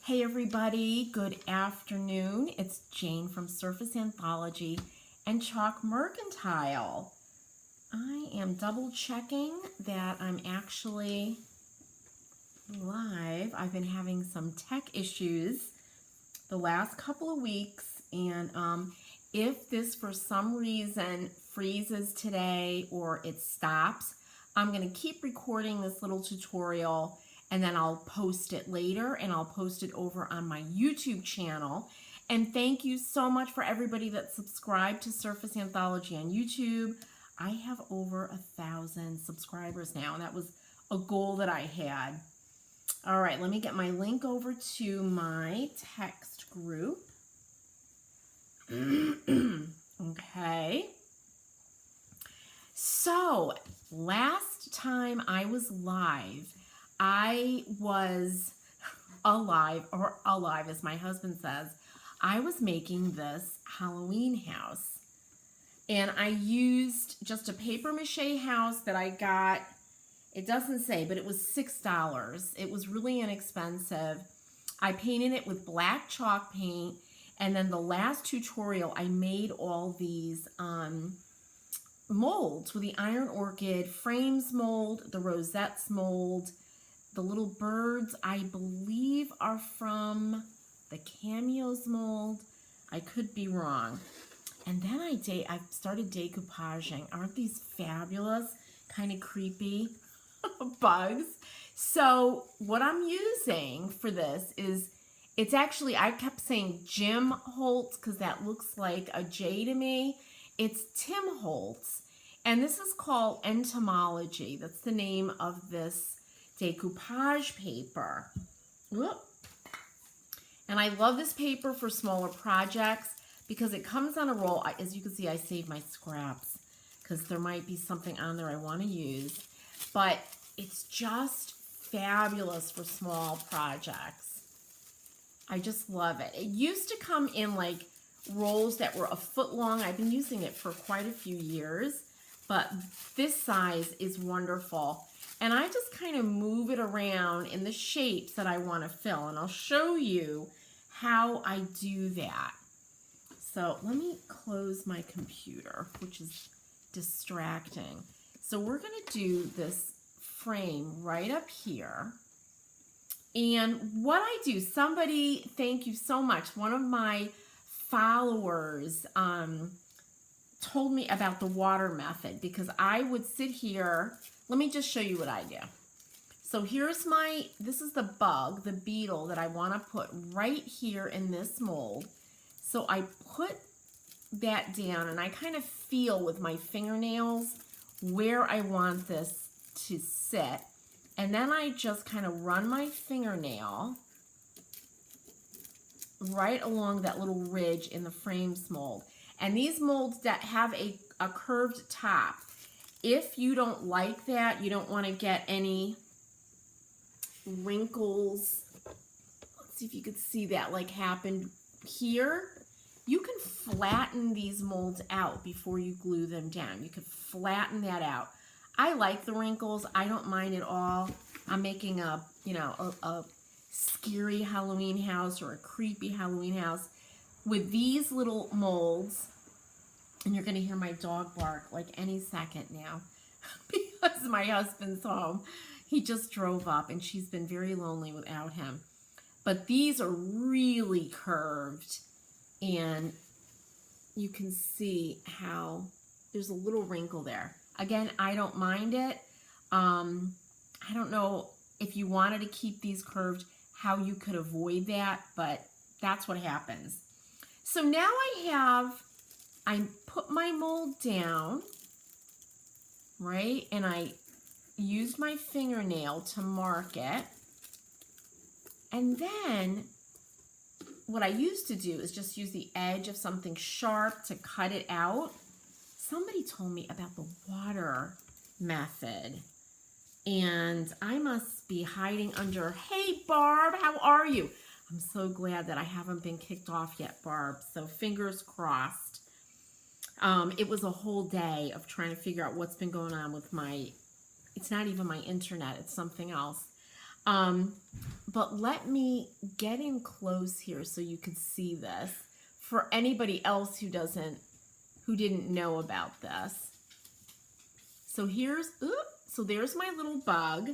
Hey everybody, good afternoon. It's Jane from Surface Anthology and Chalk Mercantile. I am double checking that I'm actually live. I've been having some tech issues the last couple of weeks, and if this for some reason freezes today or it stops, I'm going to keep recording this little tutorial and then I'll post it later, and I'll post it over on my YouTube channel. And thank you so much for everybody that subscribed to Surface Anthology on YouTube. I have over 1,000 subscribers now, and that was a goal that I had. All right, let me get my link over to my text group. Okay. So, last time I was live, I was alive as my husband says. I was making this Halloween house, and I used just a paper mache house that I got. It doesn't say, but it was $6. It was really inexpensive. I painted it with black chalk paint, and then the last tutorial I made all these molds with the iron orchid frames mold, the rosettes mold. The little birds, I believe, are from the cameos mold. I could be wrong. And then I started decoupaging. Aren't these fabulous? Kind of creepy bugs. So what I'm using for this is, it's actually, I kept saying Tim Holtz because that looks like a J to me. It's Tim Holtz. And this is called Entomology. That's the name of this decoupage paper. Whoop. And I love this paper for smaller projects because it comes on a roll. As you can see, I saved my scraps because there might be something on there I want to use. But it's just fabulous for small projects. I just love it. It used to come in like rolls that were a foot long. I've been using it for quite a few years, but this size is wonderful. And I just kind of move it around in the shapes that I want to fill. And I'll show you how I do that. So let me close my computer, which is distracting. So we're going to do this frame right up here. And what I do, somebody, thank you so much, one of my followers told me about the water method, because I would sit here. Let me just show you what I do. So here's this is the bug, the beetle that I want to put right here in this mold. So I put that down and I kind of feel with my fingernails where I want this to sit. And then I just kind of run my fingernail right along that little ridge in the frames mold. And these molds that have a curved top, if you don't like that, you don't want to get any wrinkles. Let's see if you could see that like happened here. You can flatten these molds out before you glue them down. You can flatten that out. I like the wrinkles. I don't mind at all. I'm making a scary Halloween house or a creepy Halloween house with these little molds. And you're going to hear my dog bark like any second now because my husband's home. He just drove up and she's been very lonely without him. But these are really curved, and you can see how there's a little wrinkle there. Again, I don't mind it. I don't know if you wanted to keep these curved, how you could avoid that, but that's what happens. So now I put my mold down, right? And I used my fingernail to mark it. And then what I used to do is just use the edge of something sharp to cut it out. Somebody told me about the water method, and I must be hiding under, hey Barb, how are you? I'm so glad that I haven't been kicked off yet, Barb, so fingers crossed. It was a whole day of trying to figure out what's been going on with it's not even my internet, it's something else. But let me get in close here so you can see this for anybody else who didn't know about this. So so there's my little bug,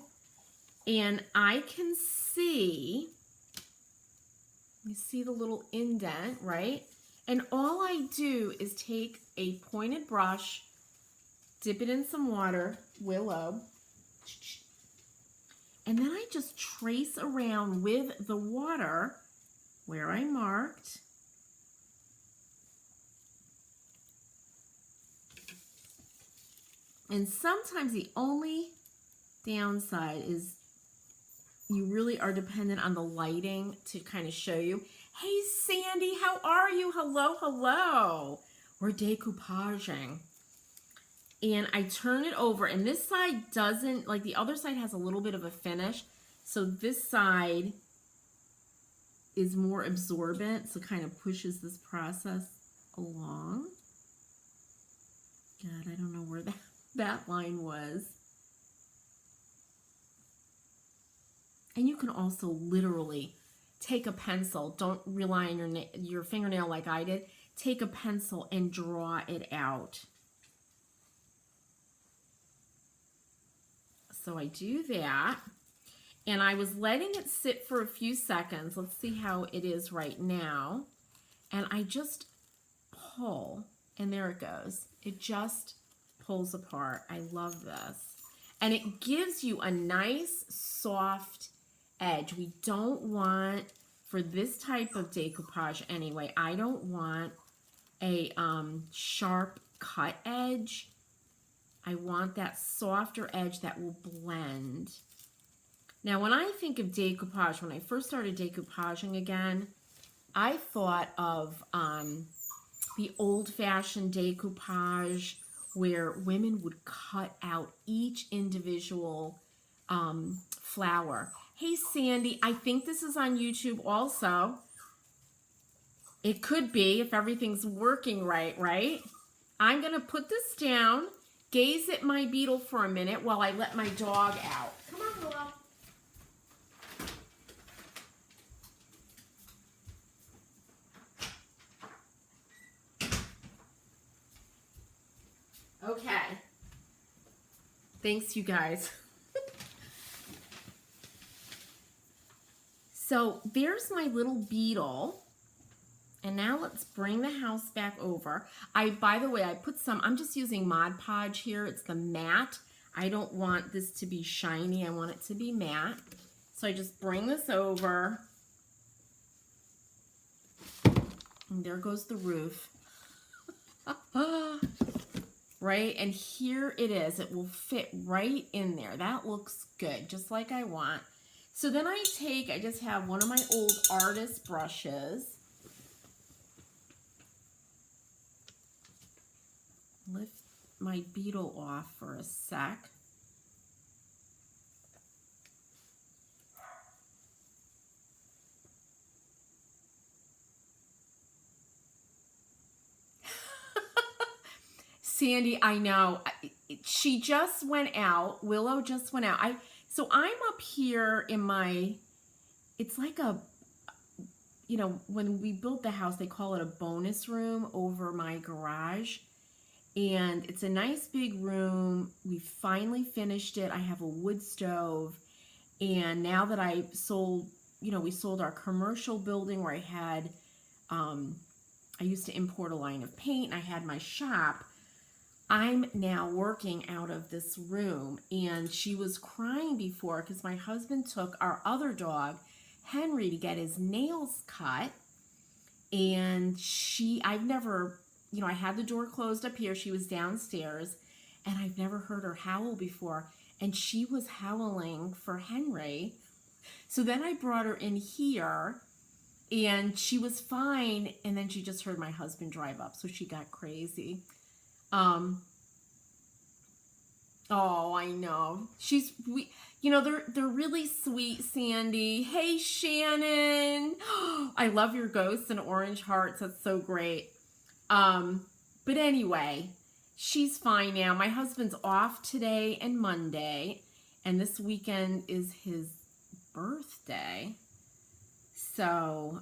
and I can see, you see the little indent, right? And all I do is take a pointed brush, dip it in some water, Willow, and then I just trace around with the water where I marked. And sometimes the only downside is you really are dependent on the lighting to kind of show you. Hey, Sandy, how are you? Hello, hello. We're decoupaging. And I turn it over, and this side doesn't, like the other side has a little bit of a finish. So this side is more absorbent, so kind of pushes this process along. God, I don't know where that line was. And you can also literally take a pencil. Don't rely on your fingernail like I did. Take a pencil and draw it out. So I do that. And I was letting it sit for a few seconds. Let's see how it is right now. And I just pull, and there it goes. It just pulls apart. I love this. And it gives you a nice, soft edge. We don't want, for this type of decoupage anyway, I don't want a sharp cut edge. I want that softer edge that will blend. Now, when I think of decoupage, when I first started decoupaging again, I thought of the old-fashioned decoupage where women would cut out each individual flower. Hey, Sandy, I think this is on YouTube also. It could be if everything's working right? I'm going to put this down, gaze at my beetle for a minute while I let my dog out. Come on, Willow. Okay. Thanks, you guys. So there's my little beetle. And now let's bring the house back over. By the way, I put some, I'm just using Mod Podge here. It's the matte. I don't want this to be shiny. I want it to be matte. So I just bring this over. And there goes the roof. Right? And here it is. It will fit right in there. That looks good, just like I want. So then I just have one of my old artist brushes. Lift my beetle off for a sec. Sandy, I know. She just went out. Willow just went out. So I'm up here in my, it's like a, you know, when we built the house, they call it a bonus room over my garage. And it's a nice big room. We finally finished it. I have a wood stove. And now that I sold, you know, we sold our commercial building where I had, I used to import a line of paint. And I had my shop. I'm now working out of this room, and she was crying before because my husband took our other dog, Henry, to get his nails cut. And I've never, you know, I had the door closed up here. She was downstairs, and I've never heard her howl before. And she was howling for Henry. So then I brought her in here, and she was fine. And then she just heard my husband drive up, so she got crazy. Oh, I know. You know, they're really sweet, Sandy. Hey, Shannon. I love your ghosts and orange hearts. That's so great. But anyway, she's fine now. My husband's off today and Monday, and this weekend is his birthday. So,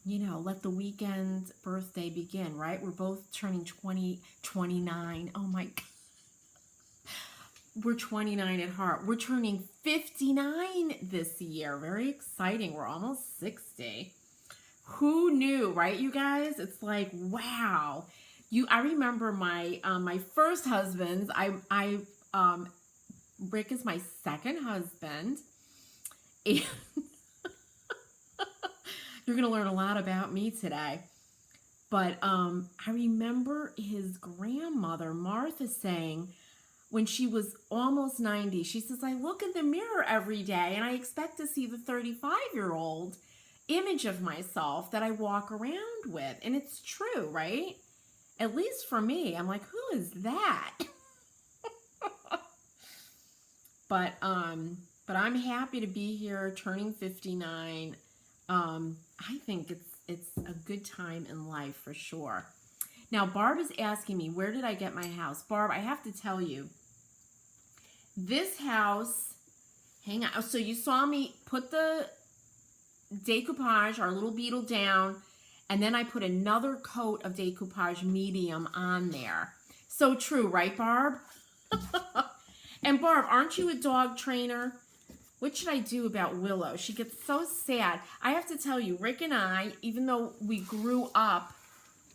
you know, let the weekend birthday begin, right? We're both turning 29. Oh my God. We're 29 at heart. We're turning 59 this year. Very exciting. We're almost 60. Who knew, right, you guys? It's like, wow. I remember my my first husband's. Rick is my second husband. And you're gonna learn a lot about me today. But I remember his grandmother, Martha, saying, when she was almost 90, she says, I look in the mirror every day and I expect to see the 35-year-old image of myself that I walk around with. And it's true, right? At least for me. I'm like, who is that? But I'm happy to be here turning 59. I think it's a good time in life for sure. Now, Barb is asking me, where did I get my house? Barb, I have to tell you, this house, hang on. So you saw me put the decoupage, our little beetle, down, and then I put another coat of decoupage medium on there. So true, right, Barb? And Barb, aren't you a dog trainer? What should I do about Willow? She gets so sad. I have to tell you, Rick and I, even though we grew up,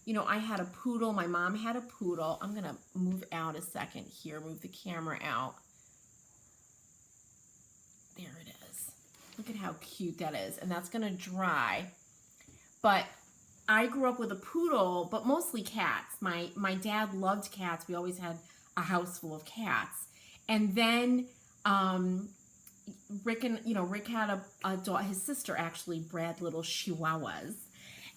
you know, I had a poodle. My mom had a poodle. I'm going to move out a second here, move the camera out. There it is. Look at how cute that is. And that's going to dry. But I grew up with a poodle, but mostly cats. My dad loved cats. We always had a house full of cats. And then Rick had a dog. His sister actually bred little chihuahuas.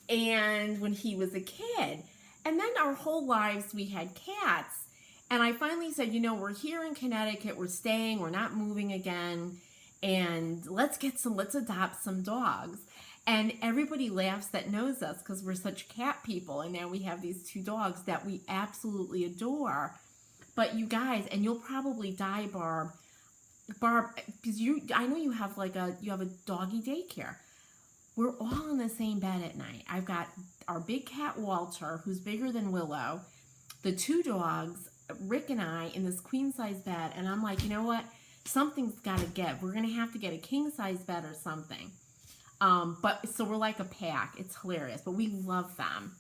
And when he was a kid, and then our whole lives we had cats. And I finally said, you know, we're here in Connecticut, we're staying, we're not moving again, and let's adopt some dogs. And everybody laughs that knows us because we're such cat people. And now we have these two dogs that we absolutely adore. But you guys, and you'll probably die, Barb, because I know you have a doggy daycare. We're all in the same bed at night. I've got our big cat, Walter, who's bigger than Willow, the two dogs, Rick and I, in this queen-size bed. And I'm like, you know what? Something's got to give. We're going to have to get a king-size bed or something. So we're like a pack. It's hilarious. But we love them.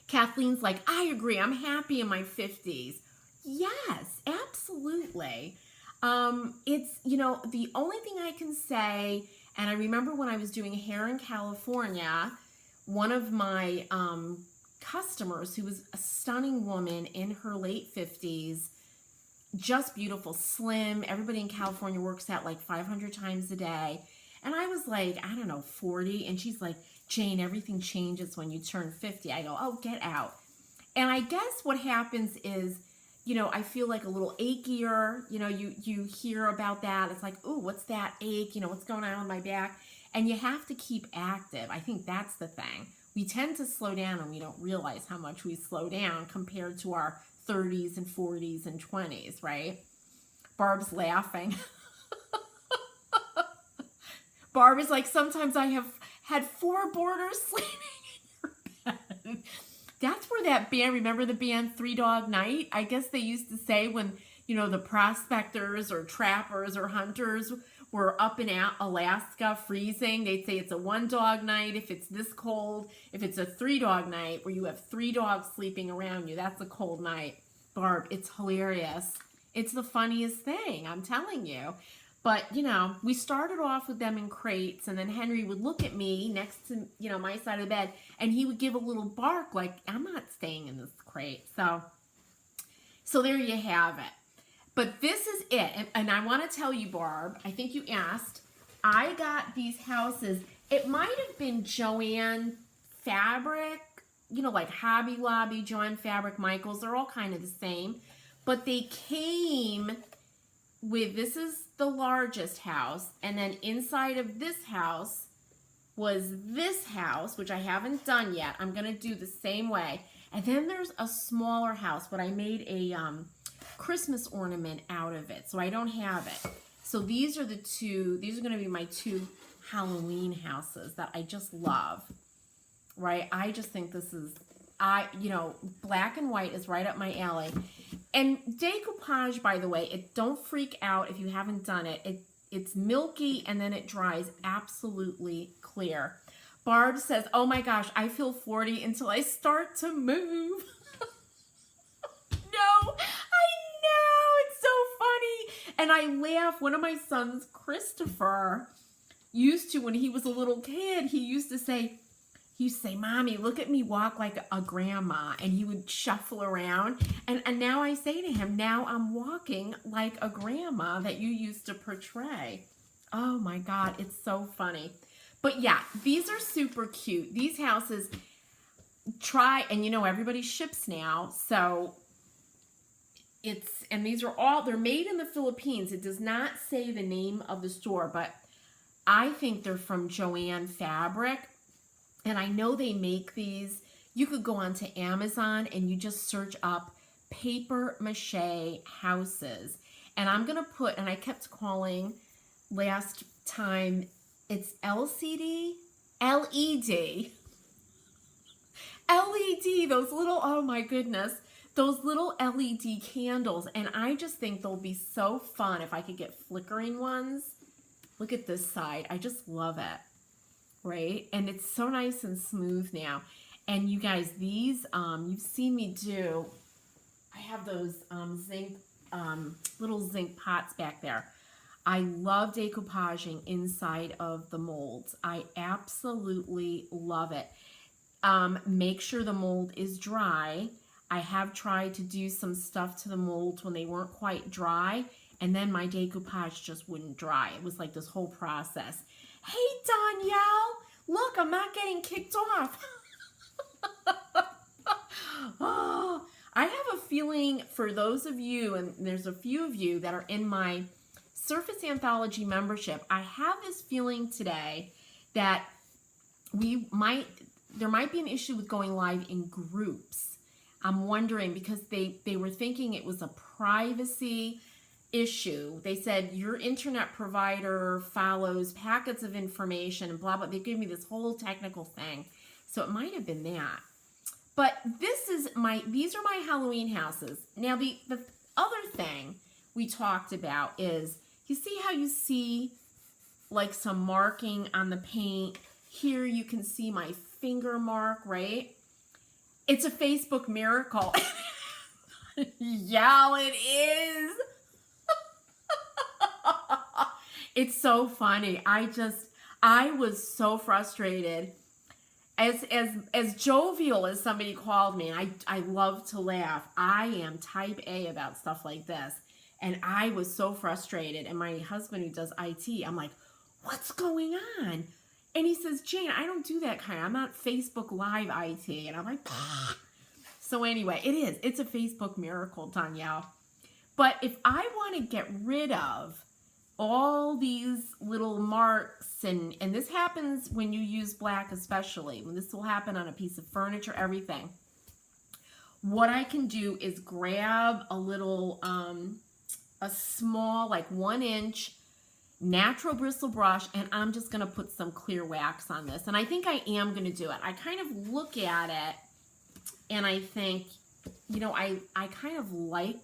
Kathleen's like, I agree. I'm happy in my 50s. Yes, absolutely. It's, you know, the only thing I can say... And I remember when I was doing hair in California, one of my customers, who was a stunning woman in her late 50s, just beautiful, slim. Everybody in California works out like 500 times a day. And I was like, I don't know, 40. And she's like, Jane, everything changes when you turn 50. I go, oh, get out. And I guess what happens is, you know, I feel like a little achier. You know, you hear about that. It's like, ooh, what's that ache? You know, what's going on with my back? And you have to keep active. I think that's the thing. We tend to slow down and we don't realize how much we slow down compared to our 30s and 40s and 20s, right? Barb's laughing. Barb is like, sometimes I have had 4 boarders sleeping in your bed. That's where that band, remember the band Three Dog Night? I guess they used to say when, you know, the prospectors or trappers or hunters were up in Alaska freezing, they'd say it's a 1 dog night if it's this cold. If it's a 3 dog night where you have 3 dogs sleeping around you, that's a cold night. Barb, it's hilarious. It's the funniest thing, I'm telling you. But, you know, we started off with them in crates, and then Henry would look at me next to, you know, my side of the bed, and he would give a little bark like, I'm not staying in this crate. So there you have it. But this is it. And I want to tell you, Barb, I think you asked, I got these houses. It might have been Joann Fabric, you know, like Hobby Lobby, Joann Fabric, Michaels. They're all kind of the same. But they came with, this is the largest house, and then inside of this house was this house, which I haven't done yet. I'm going to do the same way. And then there's a smaller house, but I made a Christmas ornament out of it, so I don't have it. So these are going to be my two Halloween houses that I just love, right? I just think this is, black and white is right up my alley. And decoupage, by the way, don't freak out if you haven't done it. It's milky and then it dries absolutely clear. Barb says, oh my gosh, I feel 40 until I start to move. No, I know, it's so funny. And I laugh. One of my sons, Christopher, used to, when he was a little kid, he used to say, Mommy, look at me walk like a grandma. And he would shuffle around. And now I say to him, now I'm walking like a grandma that you used to portray. Oh my God, it's so funny. But yeah, these are super cute. These houses, and everybody ships now. So and these are they're made in the Philippines. It does not say the name of the store, but I think they're from Joanne Fabric. And I know they make these. You could go onto Amazon and you just search up paper mache houses. And I'm going to put, and I kept calling last time, it's LCD, LED, those little, oh my goodness, those little LED candles. And I just think they'll be so fun if I could get flickering ones. Look at this side. I just love it. Right? And it's so nice and smooth now. And you guys, these, you've seen me do, I have those little zinc pots back there. I love decoupaging inside of the molds. I absolutely love it. Make sure the mold is dry. I have tried to do some stuff to the molds when they weren't quite dry, and then my decoupage just wouldn't dry. It was like this whole process. Hey, Danielle, look, I'm not getting kicked off. Oh, I have a feeling for those of you, and there's a few of you that are in my Surface Anthology membership, I have this feeling today that there might be an issue with going live in groups. I'm wondering because they were thinking it was a privacy issue. They said your internet provider follows packets of information and blah, blah. They gave me this whole technical thing. So it might have been that. But these are my Halloween houses. Now, the other thing we talked about is, you see how you see like some marking on the paint? Here you can see my finger mark, right? It's a Facebook miracle. Yeah, it is. It's so funny. I was so frustrated. As jovial as somebody called me, and I love to laugh. I am type A about stuff like this. And I was so frustrated. And my husband, who does IT, I'm like, what's going on? And he says, Jane, I don't do that kind. I'm not Facebook Live IT. And I'm like, ah. So anyway, it's a Facebook miracle, Danielle. But if I want to get rid of all these little marks, and this happens when you use black especially, when this will happen on a piece of furniture, everything. What I can do is grab a little, a small, like 1-inch natural bristle brush, and I'm just going to put some clear wax on this. And I think I am going to do it. I kind of look at it, and I think, I kind of like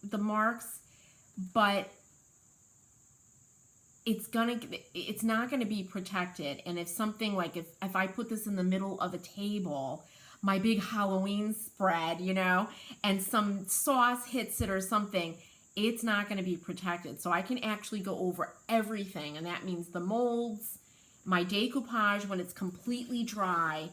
the marks, but it's not going to be protected. And if something like, if I put this in the middle of a table, my big Halloween spread, and some sauce hits it or something, it's not going to be protected. So I can actually go over everything. And that means the molds, my decoupage when it's completely dry,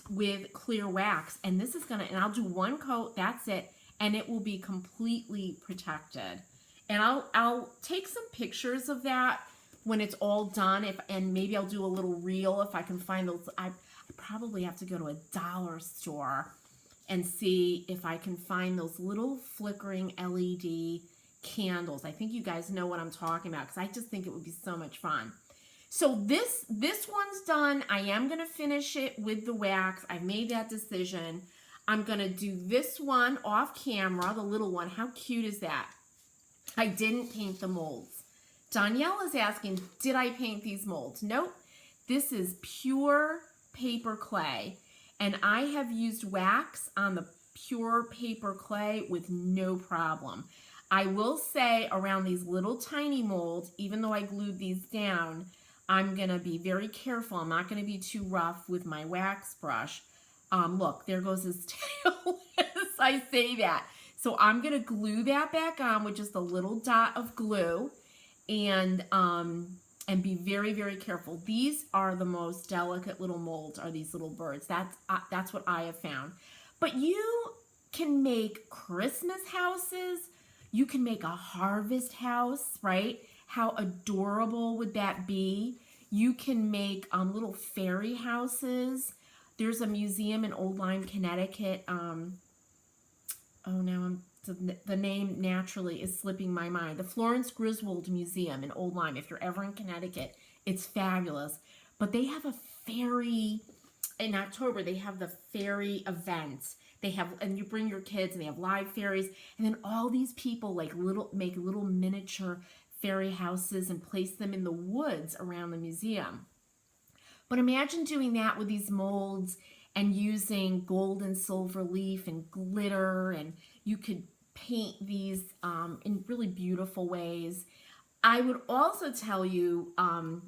with clear wax. And this is and I'll do one coat, that's it. And it will be completely protected. And I'll take some pictures of that when it's all done. And maybe I'll do a little reel if I can find those. I probably have to go to a dollar store and see if I can find those little flickering LED candles. I think you guys know what I'm talking about, because I just think it would be so much fun. So this one's done. I am going to finish it with the wax. I've made that decision. I'm going to do this one off camera, the little one. How cute is that? I didn't paint the molds. Danielle is asking, did I paint these molds? Nope. This is pure paper clay. And I have used wax on the pure paper clay with no problem. I will say around these little tiny molds, even though I glued these down, I'm going to be very careful. I'm not going to be too rough with my wax brush. Look, there goes his tail as I say that. So I'm going to glue that back on with just a little dot of glue and be very, very careful. These are the most delicate little molds, are these little birds. That's what I have found. But you can make Christmas houses. You can make a harvest house, right? How adorable would that be? You can make little fairy houses. There's a museum in Old Lyme, Connecticut. The name naturally is slipping my mind. The Florence Griswold Museum in Old Lyme. If you're ever in Connecticut, it's fabulous. But they have a fairy, in October, they have the fairy events. They have, and you bring your kids and they have live fairies. And then all these people make little miniature fairy houses and place them in the woods around the museum. But imagine doing that with these molds and using gold and silver leaf and glitter, and you could paint these in really beautiful ways. I would also tell you, and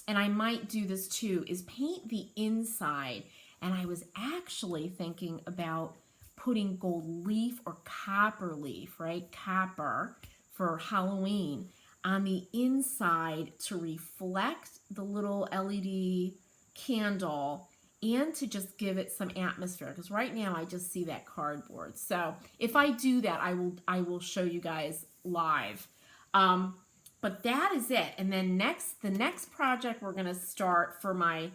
I might do this too, is paint the inside. And I was actually thinking about putting gold leaf or copper leaf, right? Copper for Halloween on the inside to reflect the will LED candle and to just give it some atmosphere, because right now I just see that cardboard. So if I do that, I will show you guys live. But that is it. And then the next project we're going to start for my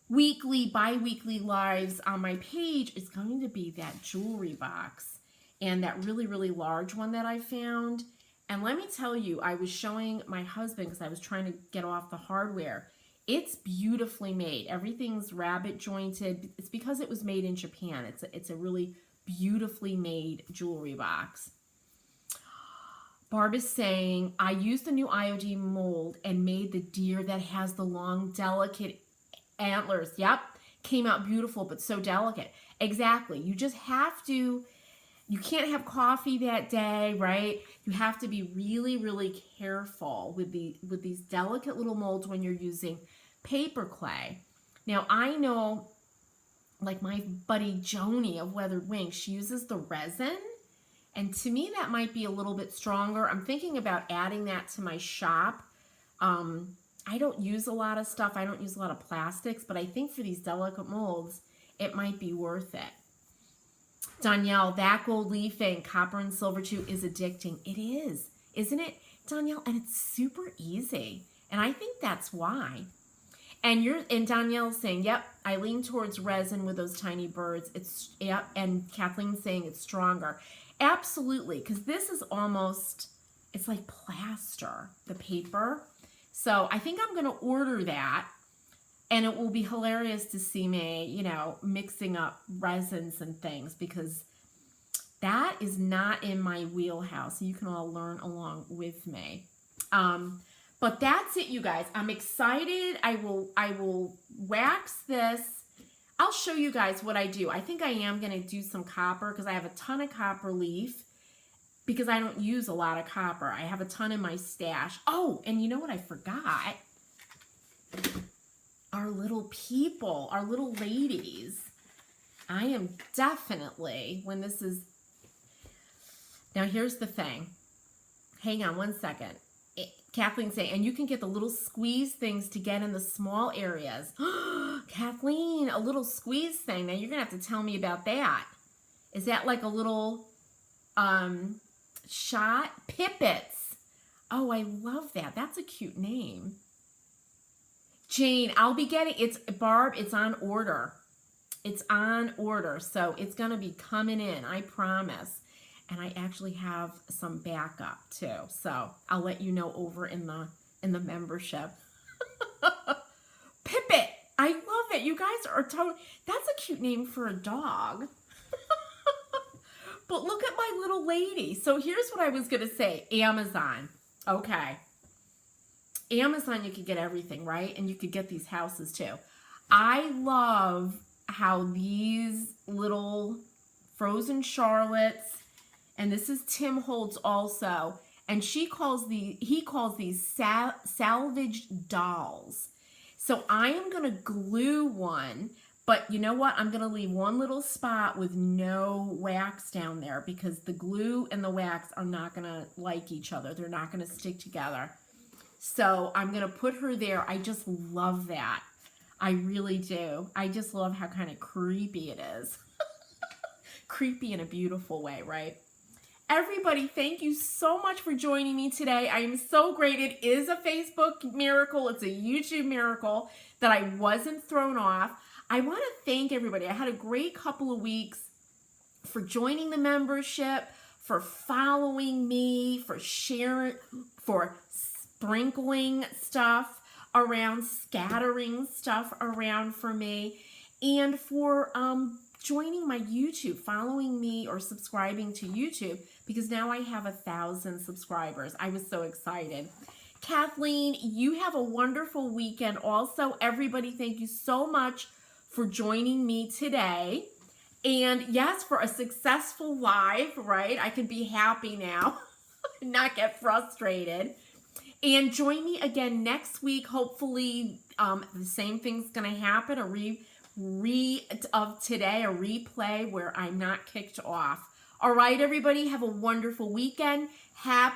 weekly, bi-weekly lives on my page is going to be that jewelry box and that really, really large one that I found. And let me tell you, I was showing my husband because I was trying to get off the hardware. It's beautifully made. Everything's rabbit jointed. It's because it was made in Japan. It's a really beautifully made jewelry box. Barb is saying, I used the new IOD mold and made the deer that has the long, delicate antlers. Yep, came out beautiful, but so delicate. Exactly. You just have to, you can't have coffee that day, right? You have to be really, really careful with these delicate little molds when you're using paper clay. Now, I know, like my buddy Joni of Weathered Wings, she uses the resin. And to me, that might be a little bit stronger. I'm thinking about adding that to my shop. I don't use a lot of stuff. I don't use a lot of plastics, but I think for these delicate molds, it might be worth it. Danielle, that gold leaf and copper and silver too is addicting. It is, isn't it, Danielle? And it's super easy. And I think that's why. And Danielle's saying, yep, I lean towards resin with those tiny birds. Yep, and Kathleen's saying it's stronger. Absolutely, because this is almost, it's like plaster, the paper. So I think I'm going to order that, and it will be hilarious to see me, mixing up resins and things, because that is not in my wheelhouse. You can all learn along with me. But that's it, you guys. I'm excited. I will wax this. I'll show you guys what I do. I think I am going to do some copper because I have a ton of copper leaf because I don't use a lot of copper. I have a ton in my stash. Oh, and you know what I forgot? Our little people, our little ladies. I am definitely, when this is... Now, here's the thing. Hang on one second. Kathleen's saying, and you can get the little squeeze things to get in the small areas. Kathleen, a little squeeze thing. Now you're going to have to tell me about that. Is that like a little shot? Pippets. Oh, I love that. That's a cute name. Jane, I'll be getting, Barb, it's on order. It's on order. So it's going to be coming in, I promise. And I actually have some backup too. So I'll let you know over in the membership. Pippet. I love it. You guys are totally, that's a cute name for a dog. But look at my little lady. So here's what I was going to say. Amazon. Okay. Amazon, you could get everything, right? And you could get these houses too. I love how these little frozen Charlottes, and this is Tim Holtz also, and he calls these salvaged dolls. So I am going to glue one, but you know what? I'm going to leave one little spot with no wax down there because the glue and the wax are not going to like each other. They're not going to stick together. So I'm going to put her there. I just love that. I really do. I just love how kind of creepy it is. Creepy in a beautiful way, right? Everybody, thank you so much for joining me today. I am so great. It is a Facebook miracle. It's a YouTube miracle that I wasn't thrown off. I want to thank everybody. I had a great couple of weeks for joining the membership, for following me, for sharing, for sprinkling stuff around, scattering stuff around for me, and for joining my YouTube, following me or subscribing to YouTube, because now I have 1,000 subscribers. I was so excited. Kathleen, you have a wonderful weekend. Also, everybody, thank you so much for joining me today. And yes, for a successful live, right? I can be happy now and not get frustrated. And join me again next week. Hopefully, the same thing's going to happen. A replay where I'm not kicked off. All right, everybody, have a wonderful weekend. Happy